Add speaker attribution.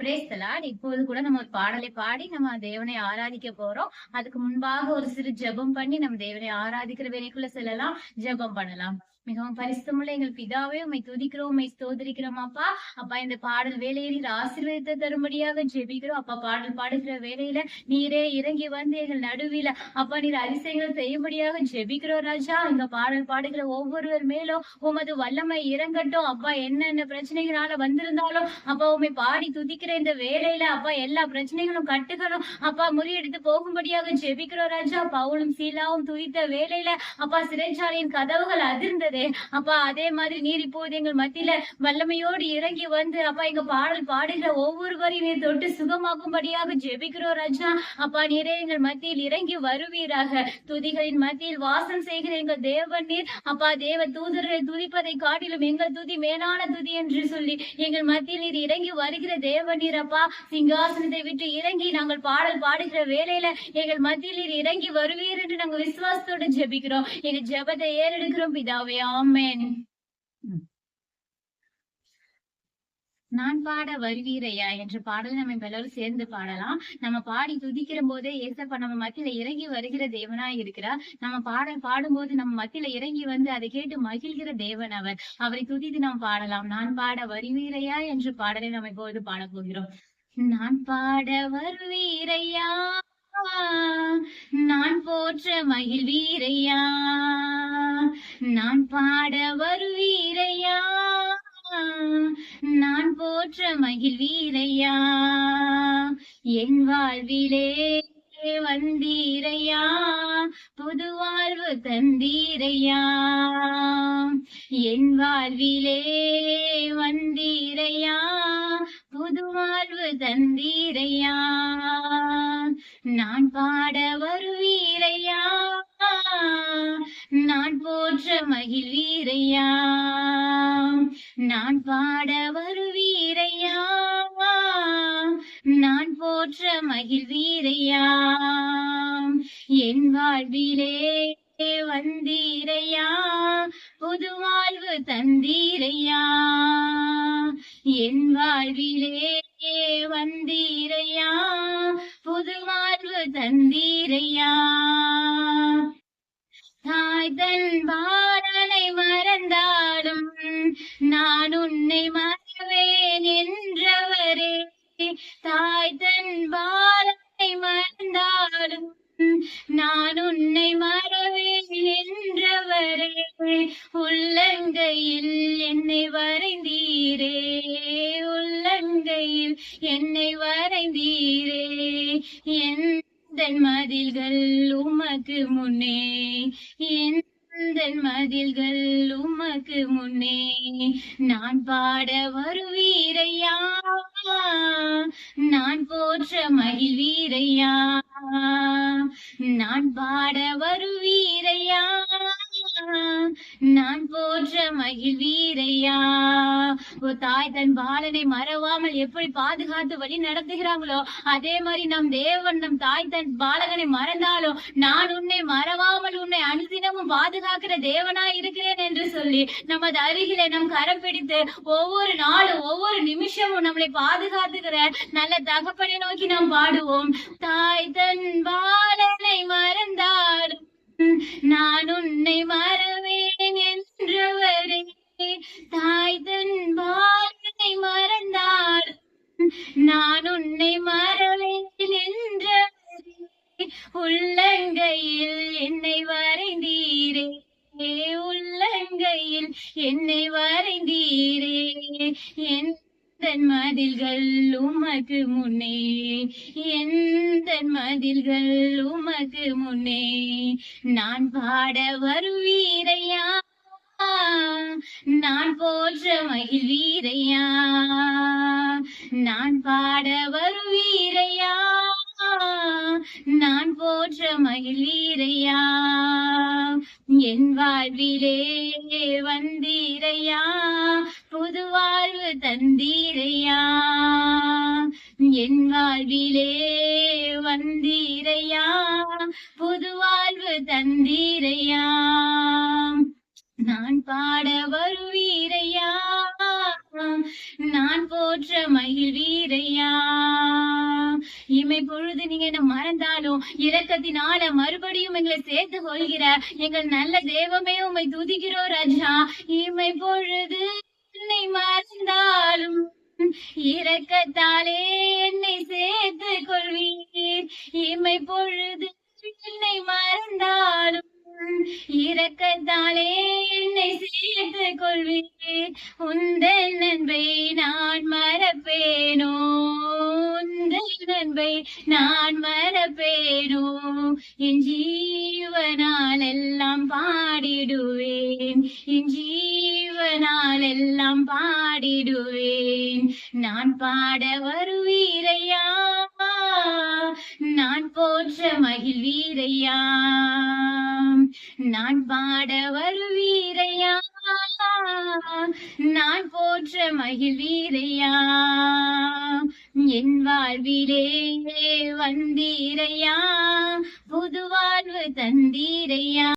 Speaker 1: Praise the Lord. இப்போது கூட நம்ம ஒரு பாடலை பாடி நம்ம தேவனை ஆராதிக்க போறோம். அதுக்கு முன்பாக ஒரு சிறு ஜெபம் பண்ணி நம்ம தேவனை ஆராதிக்கிற வேலைக்குள்ள செல்லலாம். ஜெபம் பண்ணலாம். மிகவும் பரிசுத்தமுள்ள எங்கள் பிதாவே, உம்மை துதிக்கிறோம், உம்மை ஸ்தோத்திரிக்கிறோம் அப்பா. அப்பா, இந்த பாடல் வேலையை நீர் ஆசீர்வதித்து தரும்படியாக ஜெபிக்கிறோம். அப்பா, பாடல் பாடுகிற வேலையில நீரே இறங்கி வந்து எங்கள் நடுவில அப்பா நீர் அதிசயங்கள் செய்யும்படியாக ஜெபிக்கிறோம் ராஜா. இந்த பாடல் பாடுகிற ஒவ்வொருவர் மேலும் உமது வல்லமை இறங்கட்டும். அப்பா, என்னென்ன பிரச்சனைகளால வந்திருந்தாலும் அப்பா உம்மை பாடி துதிக்கிற இந்த வேலையில அப்பா எல்லா பிரச்சனைகளும் கட்டுகளும் அப்பா முறியடித்து போகும்படியாக ஜெபிக்கிறோம் ராஜா. பவுலும் சீலாவும் துதித்த வேலையில அப்பா சிறைச்சாலையின் கதவுகள் அதிர்ந்தது. அப்பா, அதே மாதிரி நீர் இப்போது எங்கள் மத்தியில வல்லமையோடு இறங்கி வந்து அப்பா எங்க பாடல் பாடுகிற ஒவ்வொருவரையும் நீர் தொட்டு சுகமாக்கும்படியாக ஜெபிக்கிறோம் ராஜா. அப்பா, நீரே எங்கள் மத்தியில் இறங்கி வருவீராக. துதிகளின் மத்தியில் வாசம் செய்கிற எங்கள் தேவன் நீர். அப்பா, தேவ தூதர்களை துதிப்பதை காட்டிலும் எங்கள் துதி மேலான துதி என்று சொல்லி எங்கள் மத்தியில் நீர் இறங்கி வருகிற தேவன் நீர். அப்பா, சிங்காசனத்தை விட்டு இறங்கி நாங்கள் பாடல் பாடுகிற வேலையில எங்கள் மத்தியில் நீர் இறங்கி வருவீர் என்று நாங்கள் விசுவாசத்தோடு ஜெபிக்கிறோம். எங்க ஜெபத்தை ஏறெடுக்கிறோம் பிதாவே. ஆமென். நான் பாட வருவீரையா என்ற பாடலை நம்ம இப்ப எல்லாரும் சேர்ந்து பாடலாம். நம்ம பாடி துதிக்கிற போதே ஏசப்பா நம்ம மத்தியில இறங்கி வருகிற தேவனா இருக்கிறார். நம்ம பாடல் பாடும்போது நம்ம மத்தியில இறங்கி வந்து அதை கேட்டு மகிழ்கிற தேவன் அவர். அவரை துதித்து நாம் பாடலாம். நான் பாட வருவீரையா என்ற பாடலை நம்ம இப்போது பாட போகிறோம். நான் பாட வருவீரையா, நான் போற்ற மகிழ்வீரையா, நான் பாட வருவீரையா, நான் போற்ற மகிழ்வீரையா, என் வாழ்விலே வந்தீரையா, புது வாழ்வு தந்தீரையா, என் வாழ்விலே வந்தீரையா, புது வாழ்வு தந்தீரையா, நான் பாட வருவீரையா, நான் போற்ற மகிழ்வீரையா, நான் பாட வருவீரையா, நான் போற்ற மகிழ்வீரையா, என் வாழ்விலே வந்தீரையா, புது வாழ்வு தந்தீரையா, என் வாழ்விலே வந்தீரையா, புது வாழ்வு தந்தீரையா, தாய் தன் பாலனை மறந்தாலும் நான் உன்னை மறவேன் என்றவரே, தாய் தன் பாலனை மறந்தாலும் நான் உன்னை மறவேன் என்றவரே, உள்ளங்கையில் என்னை வரைந்தீரே, உள்ளங்கையில் என்னை வரைந்தீரே, எந்தன் மதில்கள் உமக்கு முன்னே, எந்தன் மதில்கள் உமக்கு முன்னே, நான் பாட வருவீரையா, நான் போற்ற மகிழ்வீரையா, நான் பாட வருவீரையா, நான் போற்ற மகிழ்வீரையா. ஒரு தாய் தன் பாலனை மறவாமல் எப்படி பாதுகாத்து வழி நடத்துகிறாங்களோ அதே மாதிரி நம் தேவன் நம் தாய் தன் பாலகனை மறந்தாலும் நான் உன்னை மறவாமல் உன்னை அனுதினமும் பாதுகாக்கிற தேவனா இருக்கிறேன் என்று சொல்லி நமது அருகிலே நம் கரம் பிடித்து ஒவ்வொரு நாளும் ஒவ்வொரு நிமிஷமும் நம்மளை பாதுகாத்துக்கிற நல்ல தகப்பனை நோக்கி நாம் பாடுவோம். தாய் தன் பாலனை மறந்தாலும் நான் உன்னை மறவேன் என்றவரே, தாய் தன் பாலனை மறந்தால் நான் உன்னை மறவேன் என்றவரே, உள்ளங்கையில் என்னை வரைந்தீரே, உள்ளங்கையில் என்னை வரைந்தீரே, எந்தன் மதில்கள் உமக்கு முன்னே, எந்தன் மதில்கள் உமக்கு முன்னே, நான் பாட வருவீரையா, நான் போற்ற மகிழ்வீரையா, நான் பாட வருவீரையா, நான் போற்ற மகிழ்வீரையா, என் வாழ்விலே வந்தீரையா, புது வாழ்வு தந்தீரையா, என் வாழ்விலே வந்தீரையா, புது வாழ்வு தந்தீரையா, நான் பாட வருவீரையா, நான் போற்ற மகிழ்வீரையா. இமை பொழுது நீங்க என்ன மறந்தாலும் இரக்கத்தினால மறுபடியும் எங்களை சேர்த்து கொள்கிற எங்கள் நல்ல தெய்வமே உம்மை துதிக்கிறோம் ராஜா. இமை பொழுது என்னை மறந்தாலும் இரக்கத்தாலே என்னை சேர்த்து கொள்வீர். இமை பொழுது என்னை மறந்தாலும் இரக்கத்தாலே என்னை சேர்த்து கொள்வீர். உந்தன் அன்பை நான் மறப்பேனோ, உந்தன் அன்பை நான் மறப்பேனோ, என் ஜீவனால் எல்லாம் பாடிடுவேன், என் ஜீவனால் எல்லாம் பாடிடுவேன். நான் பாட வருவீரையா, நான் போற்ற மகிழ்வீரையா. நான் பாட வருவீரையா, நான் போற்ற மகிழ்வீரையா. என் வாழ்விலே வந்தீரையா, புது வாழ்வு தந்தீரையா.